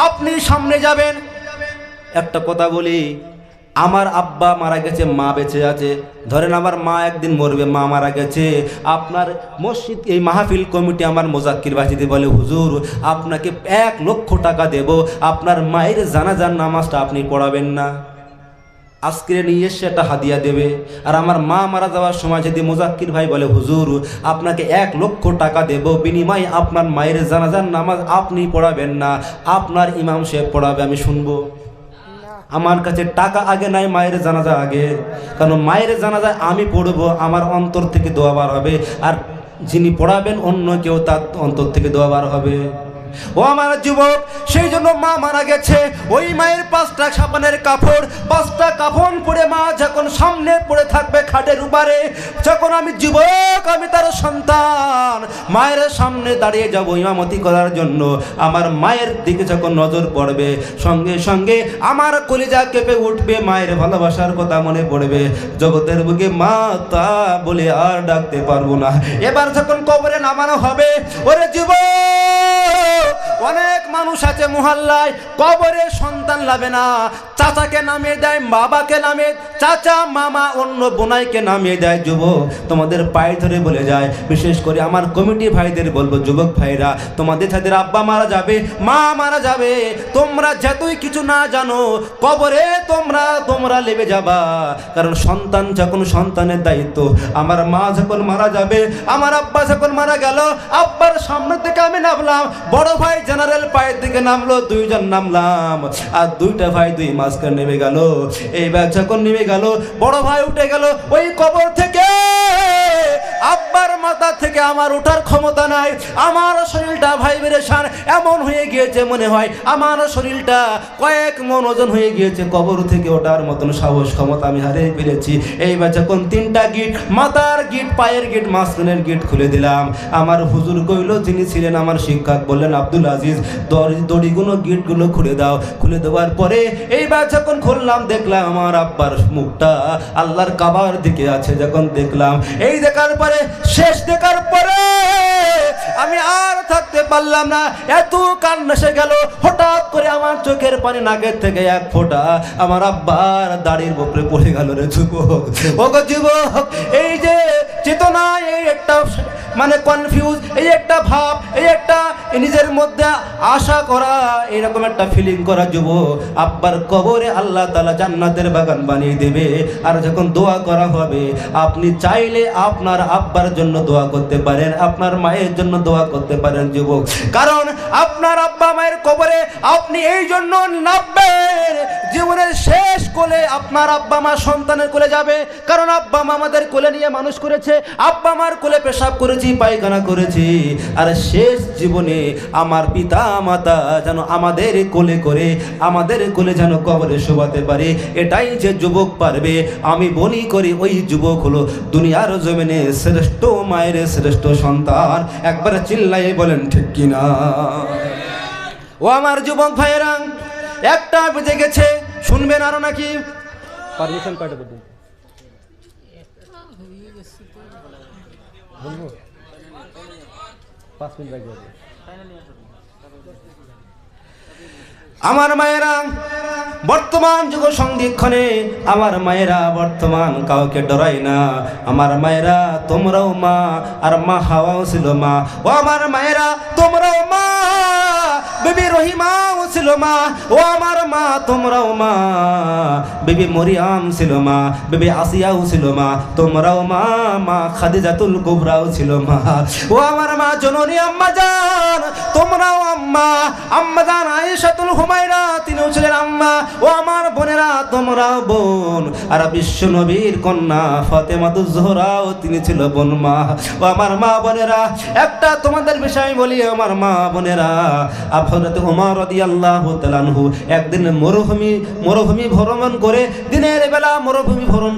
আপনি সামনে যাবেন। একটা কথা বলি, আমার আব্বা মারা গেছে, মা বেঁচে আছে। ধরেন আমার মা একদিন মরবে, মা মারা গেছে, আপনার মসজিদ এই মাহফিল কমিটি আমার মোজাক্কির বাসিতে বলে, হুজুর আপনাকে 1 লক্ষ টাকা দেব, আপনার মায়ের জানাজার নামাজটা আপনি পড়াবেন না। আজকে নিয়ে এসে একটা হাদিয়া দেবে। আর আমার মা মারা যাওয়ার সময় যদি মোজাক্কির ভাই বলে, হুজুর আপনাকে 1 লক্ষ টাকা দেব, বিনিময়ে আপনার মায়ের জানাজার নামাজ আপনি পড়াবেন না, আপনার ইমাম সাহেব পড়াবে, আমি শুনবো? আমার কাছে টাকা আগে নাই, মায়ের জানাজা আগে। কারণ মায়ের জানাজায় আমি পড়বো, আমার অন্তর থেকে দোয়া বার হবে, আর যিনি পড়াবেন অন্য কেউ, তার অন্তর থেকে দোয়া বার হবে। ও আমার যুবক, সেই জন্য মা মারা গেছে, ওই মায়ের 5টা সাবানের কাপড়, 5টা কাফন পরে মা যখন সামনে পড়ে থাকবে খাটের উপরে, যখন আমি যুবক, আমি তার সন্তান, মায়ের সামনে দাঁড়িয়ে যাব ইমামতি করার জন্য, আমার মায়ের দিকে যখন নজর পড়বে, সঙ্গে সঙ্গে আমার কলিজা কেঁপে উঠবে, মায়ের ভালোবাসার কথা মনে পড়বে। জগতের বুকে মা তা বলে আর ডাকতে পারবো না। এবার যখন কবরে নামানো হবে, ওরে যুবক, অনেক মানুষ আছে মহল্লায়, কবরে সন্তান লাভে না, চাচাকে নামিয়ে দেয়, বাবাকে নামিয়ে, চাচা মামা অন্য বোনাইকে নামিয়ে দেয়। যুবক, তোমাদের পায়ে ধরে বলে যায়, বিশেষ করে আমার কমিটি ভাইদের বলবো, যুবক ভাইরা, তোমাদের যাদের আব্বা মারা যাবে, মা মারা যাবে, তোমরা যতই কিছু না জানো, কবরে তোমরা লেবে যাবা। কারণ সন্তান যখন সন্তানের দায়িত্ব, আমার মা যখন মারা যাবে, আমার আব্বা যখন মারা গেল, আব্বার সামনে থেকে আমি নামলাম, বড় ভাই জেনারেল পায়ের দিকে নামলো, 2 জন নামলাম, আর 2টা ভাই 2 মাঝখানে নেমে গেল। এইবার যখন নেমে গেল, বড় ভাই উঠে গেল, ওই কবর থেকে আব্বার মাথা থেকে আমার ওঠার ক্ষমতা নাই। আমার শরীরটা ভাই বেরেশান এমন হয়ে গিয়েছে, মনে হয় আমার শরীরটা কয়েক মন ওজন হয়ে গিয়েছে, কবর থেকে ওঠার মতন সাহস ক্ষমতা আমি হারিয়ে ফেলেছি। এইবার যখন 3টা গিট, মাথার গিট, পায়ের গিট, মাঝখানের গিট খুলে দিলাম, আমার হুজুর কইল, যিনি ছিলেন আমার শিক্ষক, বললেন, আব্দুল আজিজ, দড়িগুলো গিটগুলো খুলে দাও। খুলে দেওয়ার পরে এইবার যখন খুললাম, দেখলাম আমার আব্বার মুখটা আল্লাহর কাবার দিকে আছে। যখন দেখলাম, এই দেখার পরে, শেষ দেখার পরে আমি আর থাকতে পারলাম না, এত কান্না এসে গেল। হঠাৎ করে আমার চোখের পানি নাকের থেকে 1 ফোঁটা আমার আব্বার দাড়ির উপরে পড়ে গেল। রে যুবক, ও গো যুবক, এই যে চেতনা, এই একটা মানে কনফিউজ, এই একটা ভাব, এই একটা নিজের মধ্যে আশা করা, এরকম একটা ফিলিং করা, যুবক, আব্বার কবরে আল্লাহ তাআলা জান্নাতের বাগান বানিয়ে দেবে। আর যখন দোয়া করা হবে, আপনি চাইলে আপনার আব্বার জন্য দোয়া করতে পারেন, আপনার মায়ের জন্য দোয়া করতে পারেন যুবক। কারণ আপনার আব্বা মায়ের কবরে আপনি এই জন্য নামবেন, জীবনের শেষ কোলে আপনার আব্বা মা সন্তানের কোলে যাবে। কারণ আব্বা মা আমাদের কোলে নিয়ে মানুষ করেছে, আব্বা মার কোলে পেশাব করেছি, পায়খানা করেছি, আর শেষ জীবনে আমার পিতা মাতা যেন আমাদের কোলে করে, আমাদের কোলে যেন কবরে শোভাতে পারে, এটাই যে যুবক পারবে। আমি বলি করি, ওই যুবক হলো দুনিয়ার জমিনে শ্রেষ্ঠ মায়ের শ্রেষ্ঠ সন্তান। একবার চিল্লাই বলেন ঠিক কিনা? ও আমার যুবক ভাইয়েরা, 1টা বেজে গেছে, শুনবেন আরো নাকি? পারমিশন কয়টা পর্যন্ত? বলবো 5 মিনিট বাকি আছে। আমার মায়েরা বর্তমান যুগ সন্ধিক্ষণে, আমার মায়েরা বর্তমান কাউকে ডরাই না। আমার মায়েরা, তোমরাও মা, আর মা হাওয়াও ছিল মা। ও আমার মায়েরা, তোমরাও মা, বিবি রহিমাও ছিল মা। ও আমার মা, তোমরাও মা, বিবি মরিয়াম ছিল মা, বিবি আসিয়াও ছিল মা, তোমরাও মা, মা খাদিজাতুল কুবরাও ছিল মা। ও আমার মা জননী আম্মা জান, তোমরাও আম্মা। আম্মা জান আয়েশাতুল হুমায়রা, তিনিও ছিলেন আম্মা। ও আমার বোনেরা, তোমরাও বোন। আর বিশ্ব নবীর কন্যা ফাতেমাতুজ জোহরাও তিনি ছিল বোন মা। ও আমার মা বোনেরা, একটা তোমাদের বিষয় বলি, আমার মা বোনেরা, হযরত ওমর রাদিয়াল্লাহু তাআলা আনহু একদিন মরুভূমি ভ্রমণ করে, দিনের বেলা মরুভূমি ভ্রমণ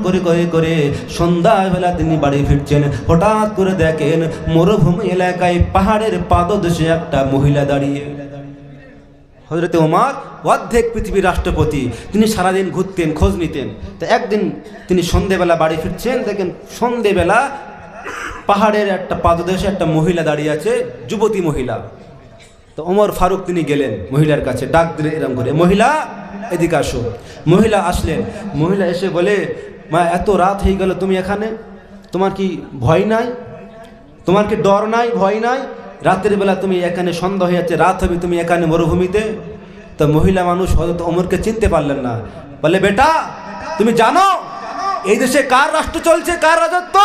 করে সন্ধ্যাবেলা তিনি বাড়ি ফিরছেন। হঠাৎ করে দেখেন মরুভূমি এলাকায় পাহাড়ের পাদদেশে একটা মহিলা দাঁড়িয়ে। হযরত ওমর অর্ধেক পৃথিবীর রাষ্ট্রপতি, তিনি সারাদিন ঘুরতেন, খোঁজ নিতেন। তো একদিন তিনি সন্ধ্যেবেলা বাড়ি ফিরছেন, দেখেন সন্ধ্যেবেলা পাহাড়ের একটা পাদদেশে একটা মহিলা দাঁড়িয়ে আছে, যুবতী মহিলা। তো ওমর ফারুক তিনি গেলেন মহিলার কাছে, ডাক দিলেন এরকম করে, মহিলা এদিকে আসো। মহিলা আসলেন। মহিলা এসে বলে, মা এত রাত হয়ে গেল তুমি এখানে, তোমার কি ভয় নাই? তোমার কি ডর নাই, ভয় নাই? রাতের বেলা তুমি এখানে, সন্ধ্যা হয়ে যাচ্ছে, রাত হবে, তুমি এখানে মরুভূমিতে। তো মহিলা মানুষ হয়তো ওমরকে চিনতে পারলেন না। বলে, বেটা তুমি জানো এই দেশে কার রাষ্ট্র চলছে, কার রাজত্ব?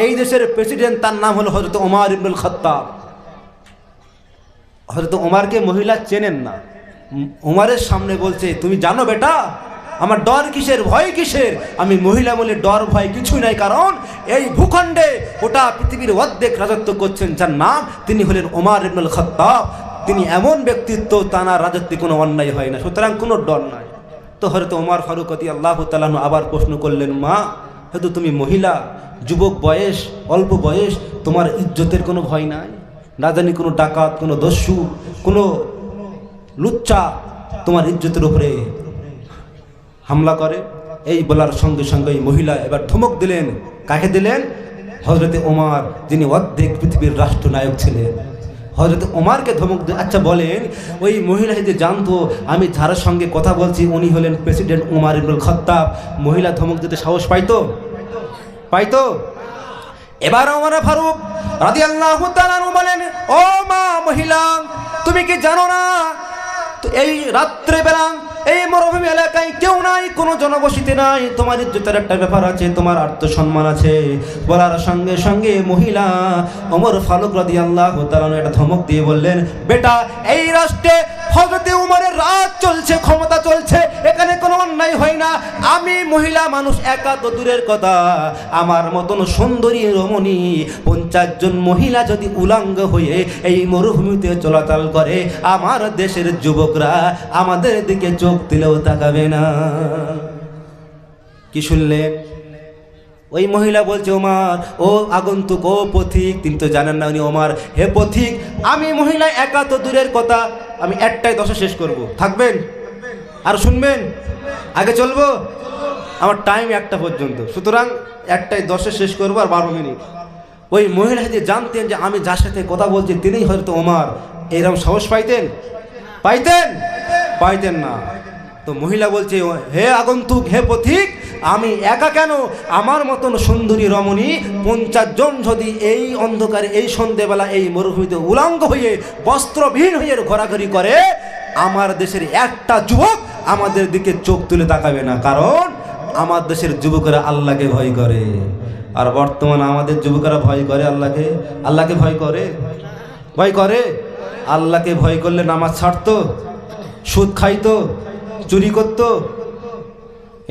এই দেশের প্রেসিডেন্ট, তার নাম হলো হযরত ওমর ইবনুল খাত্তাব। হযরত ওমরকে মহিলা চেনেন না। ওমরের সামনে বলছে, তুমি জানো বেটা আমার ডর কিসের, ভয় কিসের? আমি মহিলা বলে ডর ভয় কিছুই নাই, কারণ এই ভূখণ্ডে গোটা পৃথিবীর অর্ধেক রাজত্ব করছেন যার নাম, তিনি হলেন ওমর ইবনুল খাত্তাব। তিনি এমন ব্যক্তিত্ব, তাঁর রাজত্বে কোনো অন্যায় হয় না, সুতরাং কোনো ডর নাই। তো হযরত ওমর ফারুক রাদিয়াল্লাহু তাআলা আনহু আবার প্রশ্ন করলেন, মা হয়তো তুমি মহিলা, যুবক বয়স, অল্প বয়স, তোমার ইজ্জতের কোনো ভয় নাই? না জানি কোনো ডাকাত, কোনো দস্যু, কোনো লুচ্চা তোমার ইজ্জতের উপরে হামলা করে? এই বলার সঙ্গে সঙ্গে এই মহিলা এবার ধমক দিলেন। কাকে দিলেন? হযরতে ওমর, যিনি অর্ধেক পৃথিবীর রাষ্ট্রনায়ক ছিলেন। হযরত ওমরকে ধমক দিয়ে, আচ্ছা বলেন, ওই মহিলা যদি জানতো আমি যার সঙ্গে কথা বলছি উনি হলেন প্রেসিডেন্ট ওমর ইবনুল খাত্তাব, মহিলা ধমক দিতে সাহস পাইতো? পাইতো? এবার ওমর ফারুক রাদিয়াল্লাহু তাআলা আনহু বলেন, ও মা মহিলা, তুমি কি জানো না তো এই রাত্রে বেলা এই মরুভূমি এলাকায় কেউ নাই, কোনো জনবসতি নাই, তোমার ইজ্জতের একটা ব্যাপার আছে, তোমার আত্মসম্মান আছে। বলার সঙ্গে সঙ্গে মহিলা ওমর ফারুক রাদিয়াল্লাহু তাআলা একটা ধমক দিয়ে বললেন, বেটা এই রাষ্ট্রে হযরতে ওমরের রাজ চলছে, ক্ষমতা চলছে, এখানে কোনো অন্যায় হয় না। আমি মহিলা মানুষ, একা তো দূরের কথা, আমার মতন সুন্দরী রমণী 50 জন মহিলা যদি উলঙ্গ হয়ে এই মরুভূমিতে চলাচল করে, আমার দেশের যুবকরা আমাদের দিকে চোখ দিলেও তাকাবে না। কি শুনলেন? ওই মহিলা বলছে, ওমর ও আগন্তুক, ও পথিক, তিনি তো জানেন না উনি ওমর। হে পথিক, আমি মহিলা একা তো দূরের কথা, আমি একটাই দশা শেষ করব, থাকবেন আর শুনবেন? আগে চলবো, আমার টাইম 1টা পর্যন্ত, সুতরাং একটাই দশা শেষ করবো আর 12 মিনিট। ওই মহিলা যদি জানতেন যে আমি যার সাথে কথা বলছি তিনিই হয়তো ওমর, এরকম সাহস পাইতেন? পাইতেন? পাইতেন না। তো মহিলা বলছে, হে আগন্তুক, হে পথিক, আমি একা কেন, আমার মতন সুন্দরী রমণী 50 জন যদি এই অন্ধকারে, এই সন্ধ্যেবেলা এই মরুভূমিতে উলঙ্গ হয়ে, বস্ত্রবিহীন হয়ে ঘোরাঘুরি করে, আমার দেশের একটা যুবক আমাদের দিকে চোখ তুলে তাকাবে না, কারণ আমার দেশের যুবকেরা আল্লাহকে ভয় করে। আর বর্তমানে আমাদের যুবকেরা ভয় করে আল্লাহকে? আল্লাহকে ভয় করে? ভয় করে? আল্লাহকে ভয় করলে নামাজ ছাড়তো, সুদ খাইতো, চুরি করতো?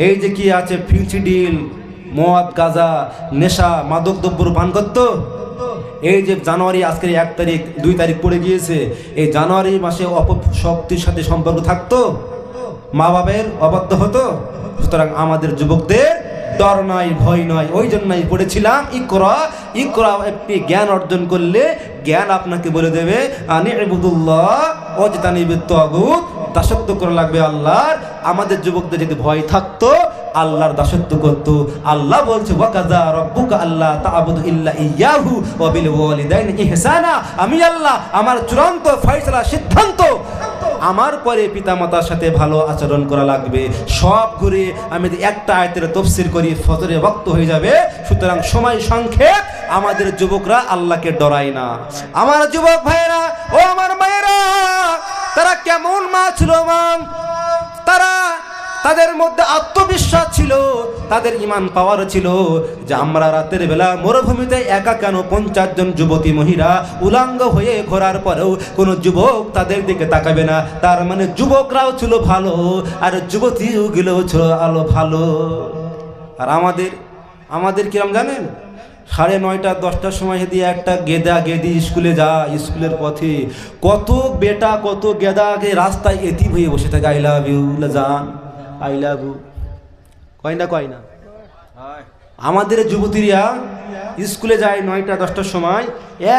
এই যে কি আছে, ফিনসিডিল, মদ, গাঁজা, নেশা, মাদক দ্রব্য পান করতো? এই যে জানুয়ারি, আজকের 1 তারিখ 2 তারিখ পড়ে গিয়েছে, এই জানুয়ারি মাসে অপশক্তির সাথে সম্পর্ক থাকতো? মা বাবের অবাধ্য হতো? সুতরাং আমাদের যুবকদের ডর নাই, ভয় নয়। ওই জন্যই পড়েছিলাম, ইকরা ইকরা, একটি জ্ঞান অর্জন করলে জ্ঞান আপনাকে বলে দেবে আনি ইবুদুল্লাহ ওয়াজতানিবুত তাগুত, দাসত্ব করা লাগবে আল্লাহর। আমাদের যুবকদের যদি ভয় থাকতো, আল্লাহর দাসত্ব করতো। আল্লাহ বলছে, ওয়াকাযা রাব্বুকা আল্লা তা'বুদু ইল্লা ইয়্যাহু ওয়া বিল ওয়ালিদাইনি ইহসানা। আমি আল্লাহ, আমার চূড়ান্ত ফয়সালা, সিদ্ধান্ত, আমার পরে পিতামাতার সাথে ভালো আচরণ করা লাগবে। সব ঘুরে আমি একটা আয়াতের তাফসীর করি, ফজরের ওয়াক্ত হয়ে যাবে, সুতরাং সময় সংক্ষেপ। আমাদের যুবকরা আল্লাহকে ডরায় না। আমার যুবক ভাইয়েরা, ও আমার মায়েরা, তারা কেমন মা ছিল? মা তারা, তাদের মধ্যে আত্মবিশ্বাস ছিল, তাদের ঈমান পাওয়ার ছিল যে আমরা রাতের বেলা মরুভূমিতে একা কেন? 50 জন যুবতী মহিলা উলঙ্গ হয়ে ঘোরার পরেও কোনো যুবক তাদের দিকে তাকাবে না। তার মানে যুবকরাও ছিল ভালো, আর যুবতীগুলোও ছিল আলো ভালো। আর আমাদের কিরম জানেন? 9:30 10টার সময় যদি একটা গেদা গেদি স্কুলে যায়, স্কুলের পথে কত বেটা, কত গেদাকে রাস্তায় এতিম হয়ে বসে থাকে, আই লাভ ইউ জান, আই লাভ ইউ, কয় না কয় না? আমাদের যুবতীরা স্কুলে যায় 9টা 10টার সময়,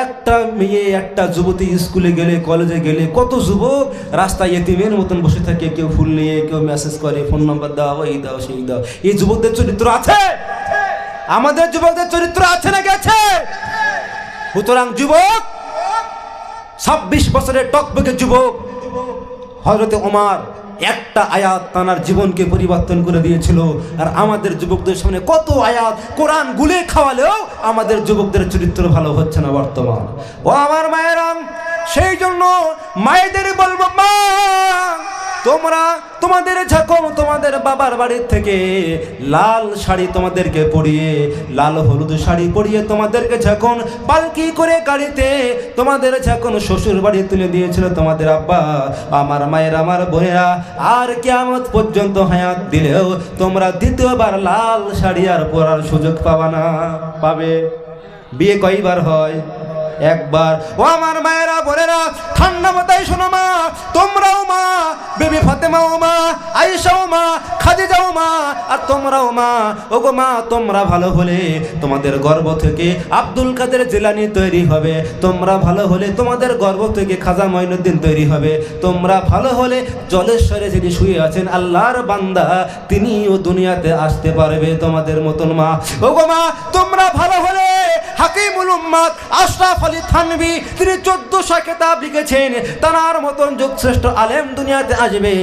একটা মেয়ে, একটা যুবতী স্কুলে গেলে, কলেজে গেলে কত যুবক রাস্তায় এতিমের মতন বসে থাকে, কেউ ফুল নিয়ে, কেউ মেসেজ করে, ফোন নাম্বার দাও, এই দাও, সেই দাও। এই যুবকদের চরিত্র আছে? আমাদের যুবকদের চরিত্র আছে না গেছে? সুতরাং যুবক 26 বছরের টকবকে যুবক হযরতে ওমর একটা আয়াত তানার জীবনকে পরিবর্তন করে দিয়েছিল। আর আমাদের যুবকদের সামনে কত আয়াত কোরআন গুলে খাওয়ালেও আমাদের যুবকদের চরিত্র ভালো হচ্ছে না বর্তমান। ও আমার মায়েরা, সেই জন্য মায়েদের বলবো, মা তোমরা তোমাদের যখন তোমাদের বাবার বাড়ির থেকে লাল শাড়ি তোমাদেরকে পরিয়ে, লাল হলুদ শাড়ি পরিয়ে তোমাদেরকে যখন পালকি করে গাড়িতে তোমাদের যখন শ্বশুর বাড়ি তুলে দিয়েছিল তোমাদের আব্বা, আমার মায়ের আমার বোনেরা, আর কিয়ামত পর্যন্ত হায়াত দিলেও তোমরা দ্বিতীয়বার লাল শাড়ি আর পরার সুযোগ পাবা না। পাবে? বিয়ে কয়বার হয়? একবার। ও আমার মায়েরা বোনেরা, ঠান্ডা মাথায় শোনো মা, তোমরাও মা, বেবি ফাতেমাও মা, আয়েশাও মা, খাদিজাও মা, আর তোমরাও মা। ওগো মা, তোমরা ভালো হলে তোমাদের গর্ভ থেকে আব্দুল কাদের জিলানী তৈরি হবে, তোমরা ভালো হলে তোমাদের গর্ভ থেকে খাজা মঈনুদ্দিন তৈরি হবে, তোমরা ভালো হলে জলেশ্বরে যিনি শুয়ে আছেন আল্লাহর বান্দা তিনিও দুনিয়াতে আসতে পারবে তোমাদের মতন মা। ওগো মা, তোমরা ভালো হলে হাকিমুল উম্মাত আশরাফ আলী থানভী, তিনি 1400 কিতাব লিখেছেন, তার মতন যুগশ্রেষ্ঠ আলেম দুনিয়াতে আসবে।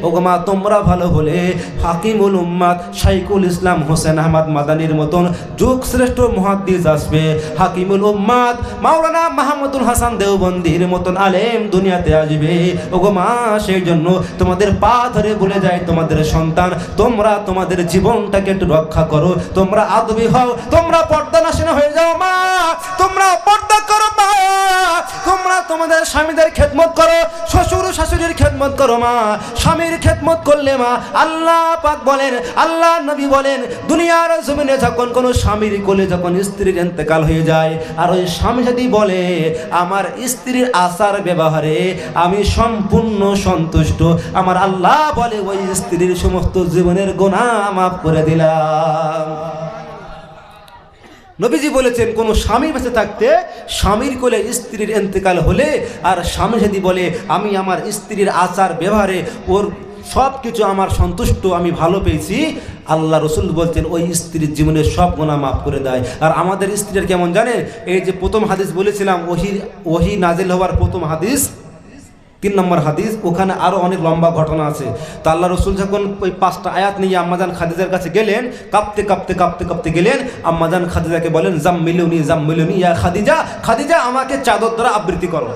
ওগো মা, তোমরা ভালো হলে হাকিমুল উম্মাত শাইখুল ইসলাম হোসেন আহমদ মাদানির মতন যুগশ্রেষ্ঠ মুহাদ্দিস আসবে। হাকিমুল উম্মাত মাওলানা মাহমুদুল হাসান দেওবন্দির মতন আলেম দুনিয়াতে আসবে। ওগো মা, সেই জন্য তোমাদের পা ধরে বলে যায় তোমাদের সন্তান, তোমরা তোমাদের জীবনটাকে একটু রক্ষা করো, তোমরা আদবি হও, তোমরা পর্দানাশীনা হয়ে যাও মা, তোমরা পর্দা করো মা, তোমরা তোমাদের স্বামীদের খেদমত করো, শ্বশুর শাশুড়ির খেদমত করো মা। স্বামীর খেদমত করলে মা, আল্লাহ পাক বলেন, আল্লাহ নবী বলেন, দুনিয়ার জমিনে যখন কোনো স্বামীর কোলে যখন স্ত্রীর ইন্তেকাল হয়ে যায়, আর ওই স্বামী যদি বলে আমার স্ত্রীর আচার ব্যবহারে আমি সম্পূর্ণ সন্তুষ্ট, আমার আল্লাহ বলে ওই স্ত্রীর সমস্ত জীবনের গুনাহ মাফ করে দিলাম। নবীজি বলেছেন, কোন স্বামী বেঁচে থাকতে স্বামীর কোলে স্ত্রীর ইন্তেকাল হলে, আর স্বামী যদি বলে আমি আমার স্ত্রীর আচার ব্যবহারে ওর সব কিছু আমার সন্তুষ্ট, আমি ভালো পেয়েছি, আল্লাহ রসুল বলছেন ওই স্ত্রীর জীবনের সব গুনাহ মাফ করে দেয়। আর আমাদের স্ত্রীর কেমন জানেন? এই যে প্রথম হাদিস বলেছিলাম, ওহি নাজিল হওয়ার প্রথম হাদিস, 3 নম্বর হাদিস, ওখানে আরও অনেক লম্বা ঘটনা আছে। তো আল্লাহ রসুল যখন ওই 5টা আয়াত নিয়ে আম্মাজান খাদিজার কাছে গেলেন, কাঁপতে কাঁপতে কাঁপতে কাঁপতে গেলেন, আম্মাজান খাদিজাকে বলেন, জাম্মিলুনি ইয়া খাদিজা, খাদিজা আমাকে চাদর দ্বারা আবৃত্তি করো।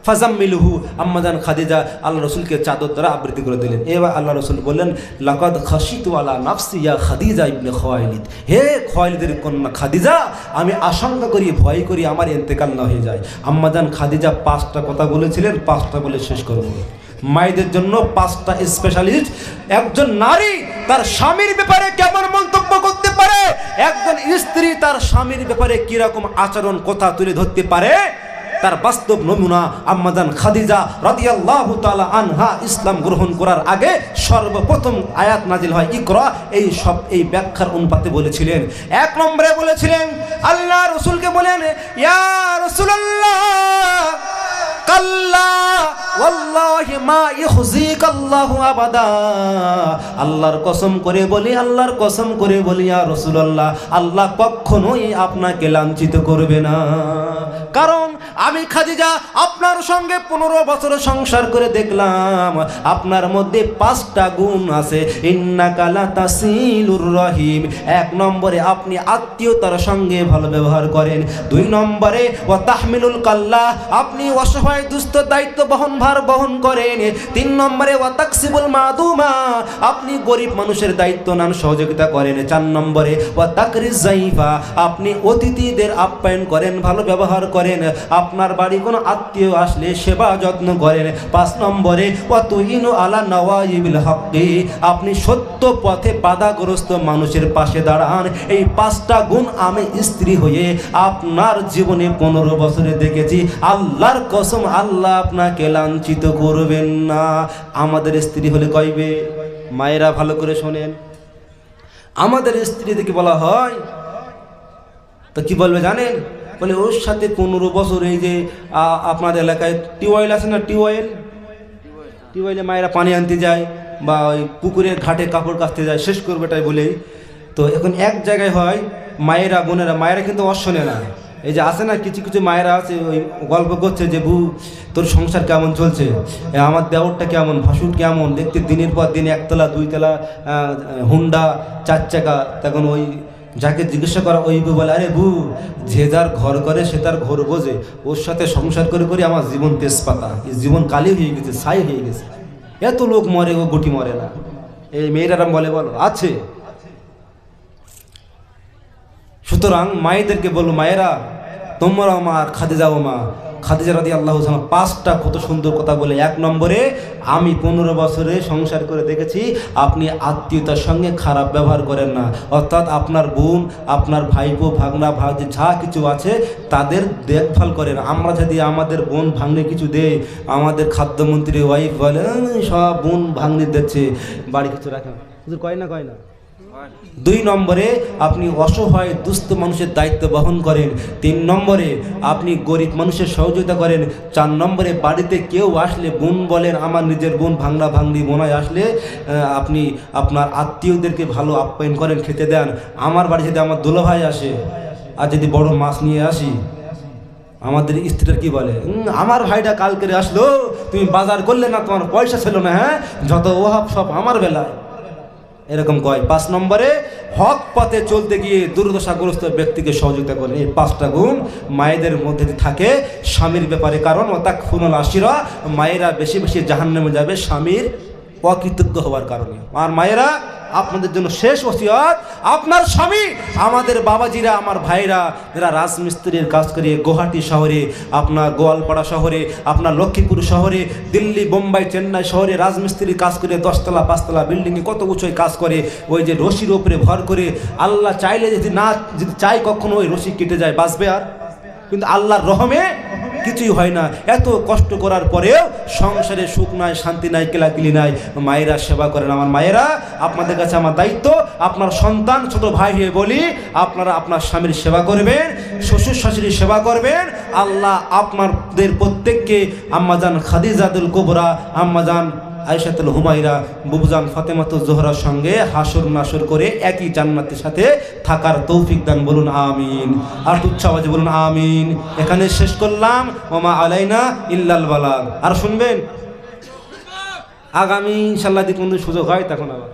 ফাজাম্মিলুহু, আম্মাজান খাদিজা আল্লাহ রসুলকে চাদর দ্বারা আবৃত্তি করে দিলেন। এবার আল্লাহ রসুল বললেন, লাকাদ খাশিতু আলা নাফসি ইয়া খাদিজা ইবনে খুয়াইলিদ, হে খুয়াইলিদের কন্যা খাদিজা, আমি আশঙ্কা করি, ভয় করি আমার ইন্তেকাল না হয়ে যায়। আম্মাজান খাদিজা 5টা কথা বলেছিলেন, 5টা বলে শেষ করব। মায়েদের জন্য 5টা স্পেশালিস্ট। একজন নারী তার স্বামীর ব্যাপারে কেমন মন্তব্য করতে পারে, একজন স্ত্রী তার স্বামীর ব্যাপারে কিরকম আচরণ কথা তুলে ধরতে পারে, তার বাস্তব নমুনা আম্মাজান খাদিজা রাদিয়াল্লাহু তাআলা আনহা ইসলাম গ্রহণ করার আগে সর্বপ্রথম আয়াত নাজিল হয় ইকরা, এই ব্যাখ্যার অনুপাতে বলেছিলেন। 1 নম্বরে বলেছিলেন, আল্লাহ রসুলকে বলেন, ইয়া রাসূলুল্লাহ কাল্লা ওয়াল্লাহি মা ইখজিকাল্লাহু আবাদা, আল্লাহর কসম করে বলি, আল্লাহর কসম করে বলি ইয়া রাসূলুল্লাহ, আল্লাহ কখনোই আপনাকে লাঞ্ছিত করবে না। কারণ আমি খাদিজা আপনার সঙ্গে 15 বছর সংসার করে দেখলাম, আপনার মধ্যে 5টা গুণ আছে। ইন্নাকা লাতাসিলুর রহিম, 1 নম্বরে আপনি আত্মীয়তার সঙ্গে ভালো ব্যবহার করেন। 2 নম্বরে ওয়া তাহমিলুল কাল্লা, আপনি অসহায় দুস্থ দায়িত্ব ভার বহন করেন। 3 নম্বরে ওয়া তাকসিবুল মাদুমা, আপনি গরিব মানুষের দায়িত্ব নেন, সহযোগিতা করেন। 4 নম্বরে ওয়া তাকরিজ জাইফা, আপনি অতিথিদের আপ্যায়ন করেন, ভালো ব্যবহার করেন, আপনার বাড়ি কোনো আত্মীয় আসলে সেবা যত্ন করেন। 5 নম্বরে ওয়া তুইনু আলা নওয়াইবিল হক্কি, আপনি সত্য পথে বাধাগ্রস্ত মানুষের পাশে দাঁড়ান। এই 5টা গুণ আমি স্ত্রী হয়ে আপনার জীবনে 15 বছরে দেখেছি। আল্লাহর কসম, আল্লাহ আপনাকে লাঞ্ছিত করবেন না। আমাদের স্ত্রী হলে কইবে, মায়েরা ভালো করে শোনেন, আমাদের স্ত্রী থেকে বলা হয় তো কি বলবে জানেন? বলে ওর সাথে 15 বছর এই যে আপনার এলাকায় টিউবওয়েল আছে না, টিউবওয়েলে মায়েরা পানি আনতে যায় বা ওই পুকুরের ঘাটে কাপড় কাচতে যায়, শেষ করবে তাই বলেই। তো এখন এক জায়গায় হয় মায়েরা বোনেরা, মায়েরা কিন্তু শোনে না, এই যে আছে না কিছু কিছু মায়েরা আছে ওই গল্প করছে যে বউ তোর সংসার কেমন চলছে, আমার দেওরটা কেমন, ভাসুর কেমন, দেখতে দিনের পর দিন একতলা দুইতলা হুন্ডা 4 চাকা। তখন ওই যাকে জিজ্ঞাসা করা ওই বউ বলে, আরে বউ যে যার ঘর করে সে তার ঘর বোঝে, ওর সাথে সংসার করে করে আমার জীবন তেজপাতা, এই জীবন কালি হয়ে গেছে, ছাই হয়ে গেছে, এত লোক মরে ও গুটি মরে না। এই মেয়েরা বলে বলো আছে। সুতরাং মায়েদেরকে বলো, মায়েরা তোমরা আমার খাদিজা ও মা খাদিজা রাদিয়াল্লাহু তাআলা 5টা কত সুন্দর কথা বলে। 1 নম্বরে, আমি 15 বছরে সংসার করে দেখেছি আপনি আত্মীয়তার সঙ্গে খারাপ ব্যবহার করেন না, অর্থাৎ আপনার বোন, আপনার ভাইপো, ভাগনা, ভাজি যা কিছু আছে তাদের দেখভাল করেন। আমরা যদি আমাদের বোন ভাগ্নে কিছু দেই, আমাদের খাদ্যমন্ত্রী ওয়াইফ বলে সব বোন ভাগ্নে দিচ্ছে, বাড়ি কিছু রাখেন, কয় না কয় না। 2 নম্বরে, আপনি অসহায় দুস্থ মানুষের দায়িত্ব বহন করেন। 3 নম্বরে, আপনি গরিব মানুষের সহযোগিতা করেন। 4 নম্বরে, বাড়িতে কেউ আসলে বোন বলেন, আমার নিজের বোন, ভাঙনা ভাঙনি বোনায় আসলে আপনি আপনার আত্মীয়দেরকে ভালো আপ্যায়ন করেন, খেতে দেন। আমার বাড়ি যদি আমার দুলাভাই আসে আর যদি বড় মাছ নিয়ে আসি, আমাদের স্ত্রীরা কি বলে, আমার ভাইটা কালকে আসলো, তুমি বাজার করলে না, তোমার পয়সা ছিল না, হ্যাঁ যত ওহাব সব আমার বেলায়, এরকম কয়। 5 নম্বরে, হক পথে চলতে গিয়ে দুর্দশাগ্রস্ত ব্যক্তিকে সহযোগিতা করেন। এই 5টা গুণ মায়েদের মধ্যে থাকে স্বামীর ব্যাপারে। কারণ ওয়াতাকফুনাল আশিরা, মায়েরা বেশি বেশি জাহান্নামে যাবে স্বামীর অকৃতজ্ঞ হওয়ার কারণে। আর মায়েরা, আপনাদের জন্য শেষ ওসিয়ত, আপনার স্বামী, আমাদের বাবাজিরা, আমার ভাইরা যারা রাজমিস্ত্রির কাজ করে গুয়াহাটি শহরে, আপনার গোয়ালপাড়া শহরে, আপনার লক্ষ্মীপুর শহরে, দিল্লি, বোম্বাই, চেন্নাই শহরে রাজমিস্ত্রির কাজ করে 10 তলা 5 তলা বিল্ডিংয়ে কত উঁচুয় কাজ করে, ওই যে রশির ওপরে ভর করে, আল্লাহ চাইলে যদি চাই কখনো ওই রশি কেটে যায়, বাঁচবে আর, কিন্তু আল্লাহর রহমে কিছুই হয় না। এত কষ্ট করার পরেও সংসারে সুখ নাই, শান্তি নাই, কেলাকিলি নাই। মায়েরা সেবা করেন। আমার মায়েরা, আপনাদের কাছে আমার দায়িত্ব, আপনার সন্তান ছোট ভাই হয়ে বলি, আপনারা আপনার স্বামীর সেবা করবেন, শ্বশুর শাশুড়ির সেবা করবেন। আল্লাহ আপনাদের প্রত্যেককে আম্মাজান খাদিজাতুল কুবরা, আম্মাজান আয়েশাতুল হুমায়রা, বুবুজান ফাতেমাতুজ জোহরার সঙ্গে হাসর নাসর করে একই জান্নাতের সাথে থাকার তৌফিক দান, বলুন আমিন। আর উচ্চাবাজে বলুন আমিন। এখানে শেষ করলাম। ওমা আলাইনা ইল্লাল বালাগ। আর শুনবেন, আগামী ইনশাআল্লাহ যদি কোনো সুযোগ হয় তখন আবার